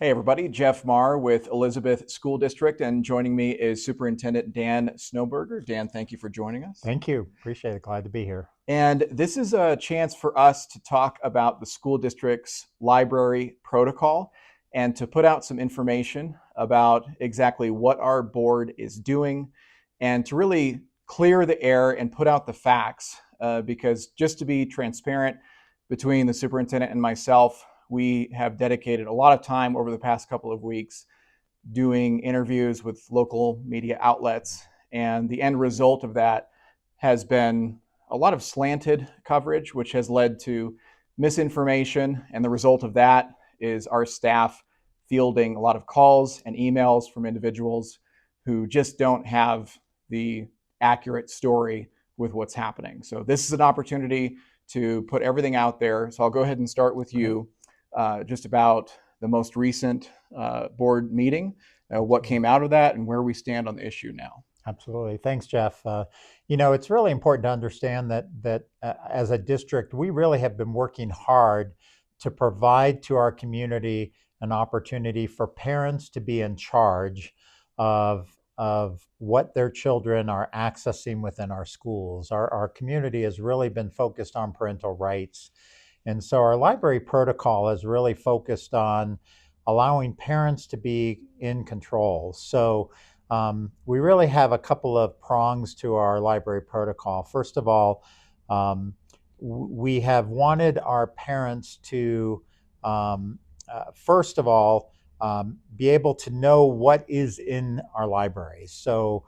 Hey everybody, Jeff Marr with Elizabeth School District, and joining me is Superintendent Dan Snowberger. Dan, thank you for joining us. Thank you. Appreciate it. Glad to be here. And this is a chance for us to talk about the school district's library protocol and to put out some information about exactly what our board is doing and to really clear the air and put out the facts. Because just to be transparent between the superintendent and myself, we have dedicated a lot of time over the past couple of weeks doing interviews with local media outlets. And the end result of that has been a lot of slanted coverage, which has led to misinformation. And the result of that is our staff fielding a lot of calls and emails from individuals who just don't have the accurate story with what's happening. So this is an opportunity to put everything out there. So I'll go ahead and start with you just about the most recent board meeting, what came out of that, and where we stand on the issue now. Absolutely. Thanks, Jeff. It's really important to understand that as a district, we really have been working hard to provide to our community an opportunity for parents to be in charge of what their children are accessing within our schools. Our community has really been focused on parental rights. And so our library protocol is really focused on allowing parents to be in control. So we really have a couple of prongs to our library protocol. First of all, we have wanted our parents to, first of all, be able to know what is in our libraries. So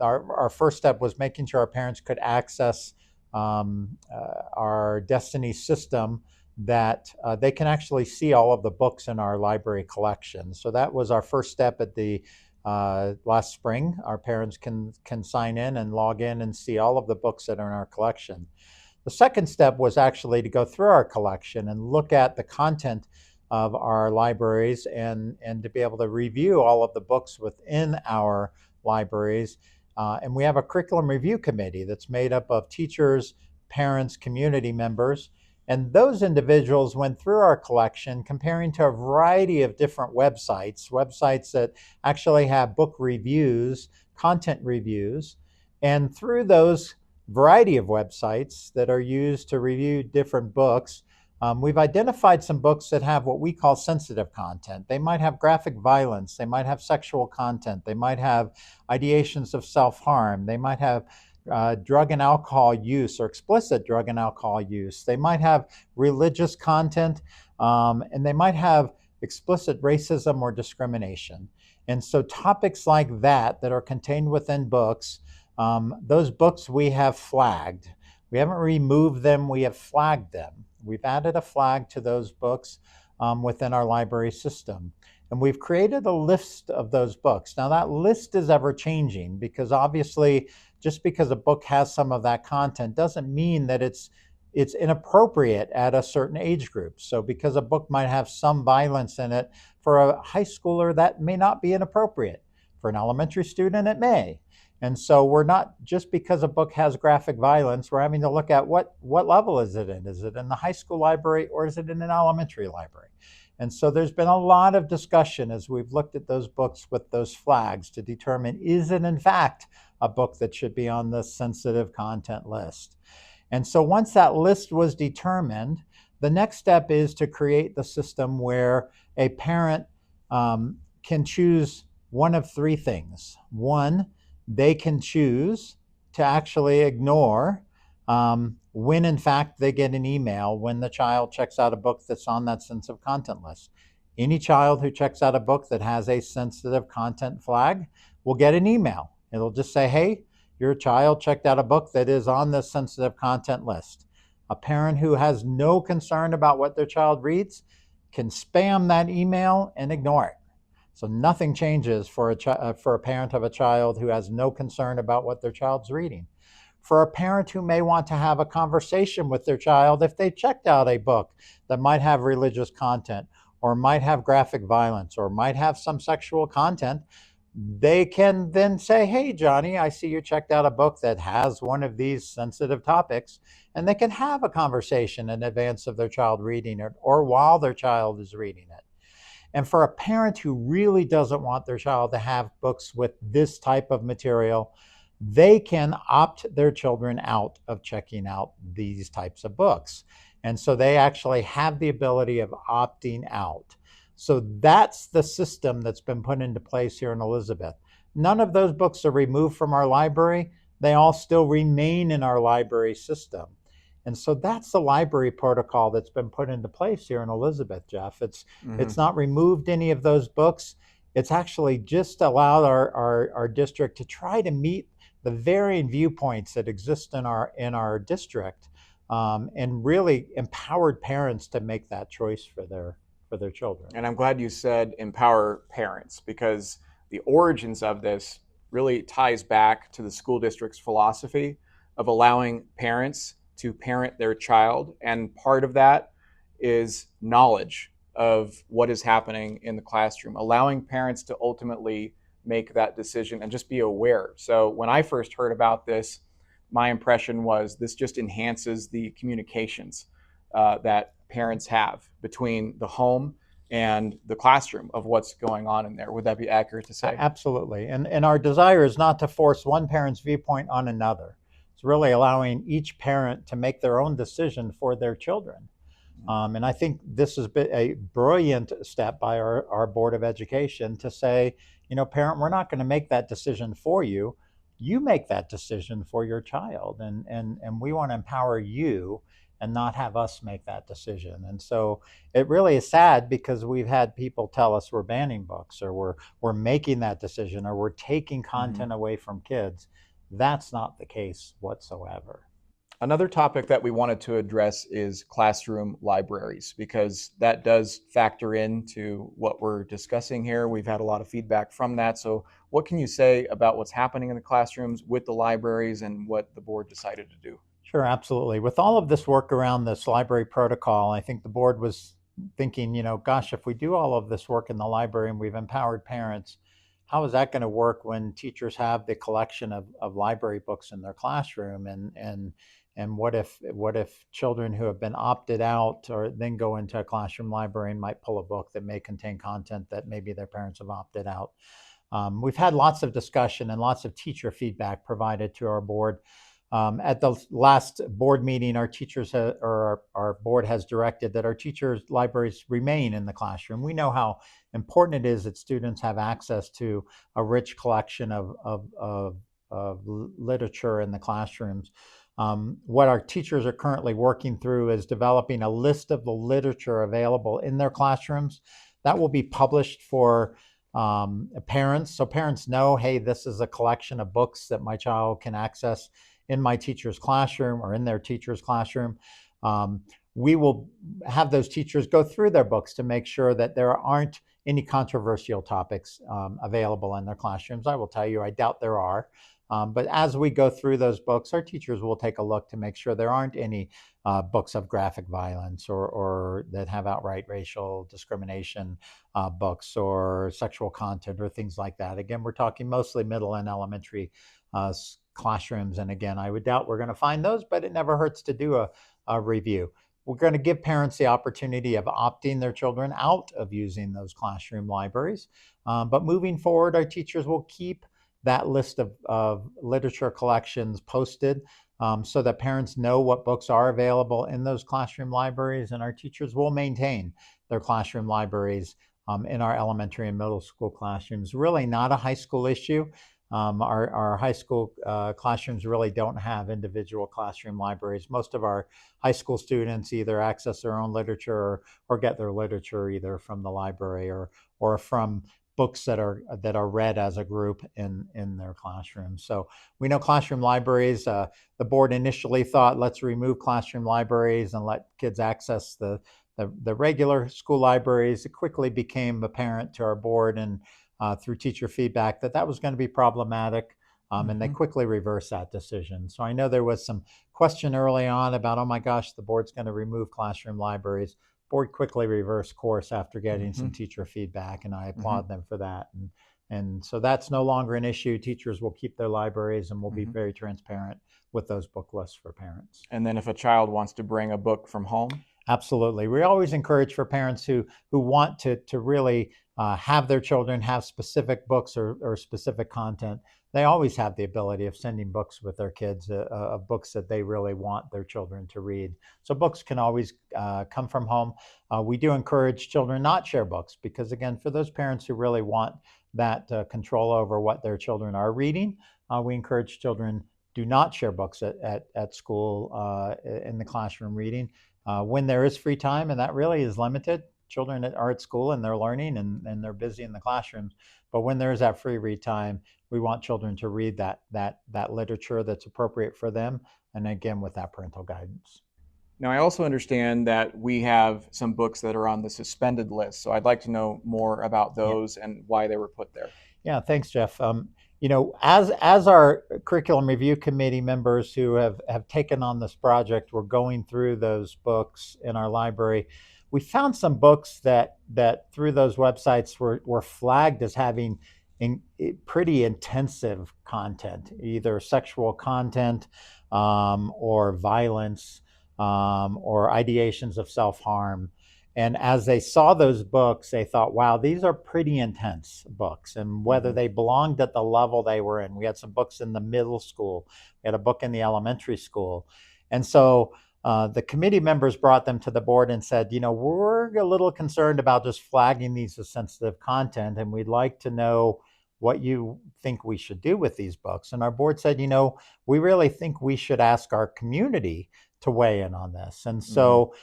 our first step was making sure our parents could access our Destiny system, that they can actually see all of the books in our library collection. So that was our first step at the last spring. Our parents can sign in and log in and see all of the books that are in our collection. The second step was actually to go through our collection and look at the content of our libraries and to be able to review all of the books within our libraries. And we have a curriculum review committee that's made up of teachers, parents, community members. And those individuals went through our collection, comparing to a variety of different websites that actually have book reviews, content reviews. And through those variety of websites that are used to review different books, we've identified some books that have what we call sensitive content. They might have graphic violence, they might have sexual content, they might have ideations of self-harm, they might have drug and alcohol use or explicit drug and alcohol use. They might have religious content, and they might have explicit racism or discrimination. And so topics like that are contained within books, those books we have flagged. We haven't removed them, we have flagged them. We've added a flag to those books within our library system. And we've created a list of those books. Now that list is ever changing, because obviously just because a book has some of that content doesn't mean that it's inappropriate at a certain age group. So because a book might have some violence in it, for a high schooler that may not be inappropriate. For an elementary student it may. And so we're not, just because a book has graphic violence, we're having to look at what level is it in? Is it in the high school library or is it in an elementary library? And so there's been a lot of discussion as we've looked at those books with those flags to determine, is it in fact a book that should be on the sensitive content list? And so once that list was determined, the next step is to create the system where a parent can choose one of three things. One, they can choose to actually ignore when in fact they get an email when the child checks out a book that's on that sensitive content list. Any child who checks out a book that has a sensitive content flag will get an email. It'll just say, hey, your child checked out a book that is on the sensitive content list. A parent who has no concern about what their child reads can spam that email and ignore it. So nothing changes for a parent of a child who has no concern about what their child's reading. For a parent who may want to have a conversation with their child, if they checked out a book that might have religious content or might have graphic violence or might have some sexual content, they can then say, hey, Johnny, I see you checked out a book that has one of these sensitive topics, and they can have a conversation in advance of their child reading it or while their child is reading it. And for a parent who really doesn't want their child to have books with this type of material, they can opt their children out of checking out these types of books. And so they actually have the ability of opting out. So that's the system that's been put into place here in Elizabeth. None of those books are removed from our library. They all still remain in our library system. And so that's the library protocol that's been put into place here in Elizabeth, Jeff. It's Hmm. not removed any of those books. It's actually just allowed our district to try to meet the varying viewpoints that exist in our district, and really empowered parents to make that choice for their children. And I'm glad you said empower parents, because the origins of this really ties back to the school district's philosophy of allowing parents to parent their child. And part of that is knowledge of what is happening in the classroom, allowing parents to ultimately make that decision and just be aware. So when I first heard about this, my impression was this just enhances the communications that parents have between the home and the classroom of what's going on in there. Would that be accurate to say? Absolutely. And our desire is not to force one parent's viewpoint on another. It's really allowing each parent to make their own decision for their children. And I think this has been a brilliant step by our Board of Education to say, parent, we're not going to make that decision for you. You make that decision for your child. And we want to empower you and not have us make that decision. And so it really is sad because we've had people tell us we're banning books, or we're making that decision, or we're taking Mm-hmm. content away from kids. That's not the case whatsoever. Another topic that we wanted to address is classroom libraries, because that does factor into what we're discussing here. We've had a lot of feedback from that. So, what can you say about what's happening in the classrooms with the libraries and what the board decided to do? Sure, absolutely. With all of this work around this library protocol, I think the board was thinking, gosh, if we do all of this work in the library and we've empowered parents, how is that going to work when teachers have the collection of library books in their classroom? And what if children who have been opted out or then go into a classroom library and might pull a book that may contain content that maybe their parents have opted out? We've had lots of discussion and lots of teacher feedback provided to our board. At the last board meeting, our teachers or our board has directed that our teachers' libraries remain in the classroom. We know how important it is that students have access to a rich collection of literature in the classrooms. What our teachers are currently working through is developing a list of the literature available in their classrooms. That will be published for parents, so parents know, hey, this is a collection of books that my child can access in my teacher's classroom or in their teacher's classroom. We will have those teachers go through their books to make sure that there aren't any controversial topics available in their classrooms. I will tell you, I doubt there are. But as we go through those books, our teachers will take a look to make sure there aren't any books of graphic violence or that have outright racial discrimination books or sexual content or things like that. Again, we're talking mostly middle and elementary classrooms. And again, I would doubt we're going to find those, but it never hurts to do a review. We're going to give parents the opportunity of opting their children out of using those classroom libraries. But moving forward, our teachers will keep that list of literature collections posted so that parents know what books are available in those classroom libraries, and our teachers will maintain their classroom libraries in our elementary and middle school classrooms. Really not a high school issue. Our high school classrooms really don't have individual classroom libraries. Most of our high school students either access their own literature or get their literature either from the library or from books that are read as a group in their classrooms. So we know classroom libraries. The board initially thought, let's remove classroom libraries and let kids access the regular school libraries. It quickly became apparent to our board and through teacher feedback that was going to be problematic. And they Mm-hmm. quickly reversed that decision. So I know there was some question early on about, oh my gosh, the board's going to remove classroom libraries. Board quickly reversed course after getting Mm-hmm. some teacher feedback, and I Mm-hmm. applaud them for that. And so that's no longer an issue. Teachers will keep their libraries, and we'll be Mm-hmm. very transparent with those book lists for parents. And then if a child wants to bring a book from home? Absolutely. We always encourage for parents who want to really have their children have specific books or specific content. They always have the ability of sending books with their kids, of books that they really want their children to read. So books can always come from home. We do encourage children not share books because, again, for those parents who really want that control over what their children are reading, we encourage children do not share books at school in the classroom reading when there is free time, and that really is limited. Children are at school and they're learning and they're busy in the classrooms. But when there's that free read time, we want children to read that literature that's appropriate for them, and again with that parental guidance. Now, I also understand that we have some books that are on the suspended list, so I'd like to know more about Yeah. those and why they were put there. Yeah, thanks, Jeff. As our curriculum review committee members who have taken on this project, we're going through those books in our library. We found some books that through those websites were flagged as having pretty intensive content, either sexual content or violence or ideations of self harm. And as they saw those books, they thought, wow, these are pretty intense books. And whether Mhm. they belonged at the level they were in, we had some books in the middle school, we had a book in the elementary school. And so the committee members brought them to the board and said, we're a little concerned about just flagging these as sensitive content, and we'd like to know what you think we should do with these books. And our board said, we really think we should ask our community to weigh in on this. And Mhm. so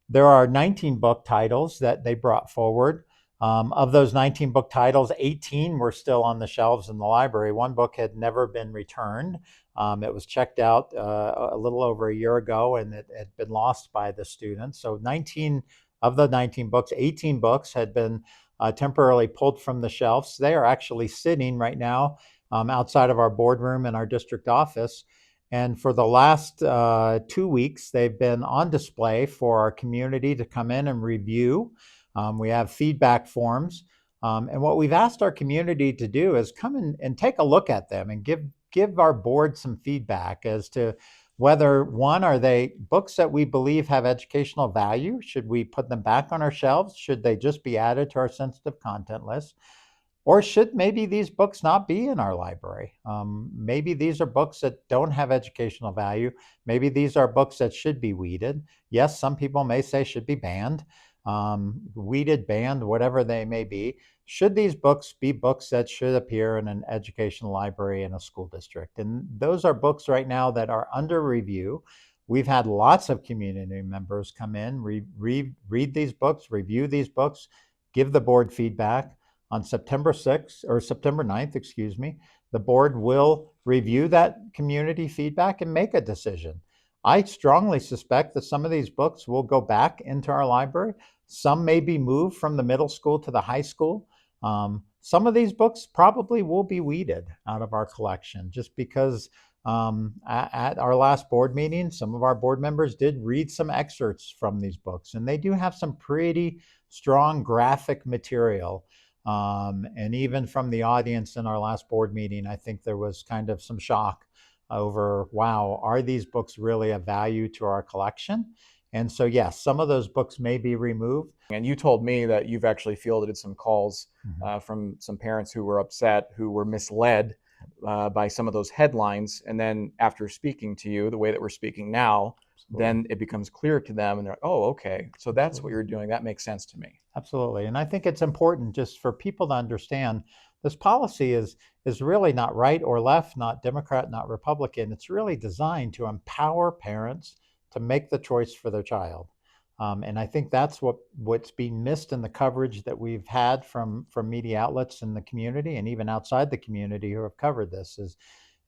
there are 19 book titles that they brought forward. Of those 19 book titles, 18 were still on the shelves in the library. One book had never been returned. It was checked out a little over a year ago and it had been lost by the students. So 19 of the 19 books, 18 books had been temporarily pulled from the shelves. They are actually sitting right now outside of our boardroom in our district office. And for the last 2 weeks, they've been on display for our community to come in and review. We have feedback forms. And what we've asked our community to do is come in and take a look at them and give our board some feedback as to whether, one, are they books that we believe have educational value? Should we put them back on our shelves? Should they just be added to our sensitive content list? Or should maybe these books not be in our library? Maybe these are books that don't have educational value. Maybe these are books that should be weeded. Yes, some people may say should be banned, weeded, banned, whatever they may be. Should these books be books that should appear in an educational library in a school district? And those are books right now that are under review. We've had lots of community members come in, read these books, review these books, give the board feedback. On September 6th or September 9th, excuse me, the board will review that community feedback and make a decision. I strongly suspect that some of these books will go back into our library. Some may be moved from the middle school to the high school. Some of these books probably will be weeded out of our collection just because at our last board meeting, some of our board members did read some excerpts from these books, and they do have some pretty strong graphic material. And even from the audience in our last board meeting, I think there was kind of some shock over, wow, are these books really of value to our collection? And so, yes, some of those books may be removed. And you told me that you've actually fielded some calls Mhm. from some parents who were upset, who were misled by some of those headlines. And then after speaking to you the way that we're speaking now, Absolutely. then it becomes clear to them and they're like, oh, okay, so that's what Absolutely. you're doing. That makes sense to me. Absolutely. And I think it's important just for people to understand this policy is really not right or left, not Democrat, not Republican. It's really designed to empower parents to make the choice for their child. And I think that's what's being missed in the coverage that we've had from media outlets in the community and even outside the community who have covered is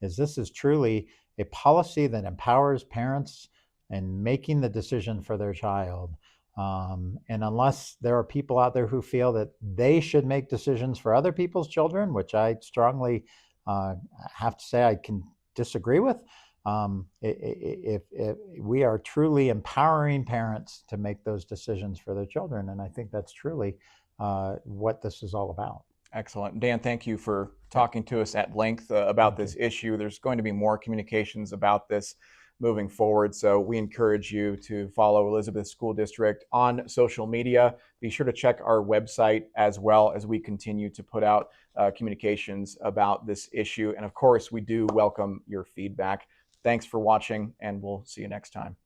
this is truly a policy that empowers parents in making the decision for their child. And unless there are people out there who feel that they should make decisions for other people's children, which I strongly have to say I can disagree with, if we are truly empowering parents to make those decisions for their children. And I think that's truly what this is all about. Excellent. Dan, thank you for Yeah, talking to us at length about thank this you. issue. There's going to be more communications about this moving forward. So we encourage you to follow Elizabeth School District on social media. Be sure to check our website as well as we continue to put out communications about this issue. And of course, we do welcome your feedback. Thanks for watching, and we'll see you next time.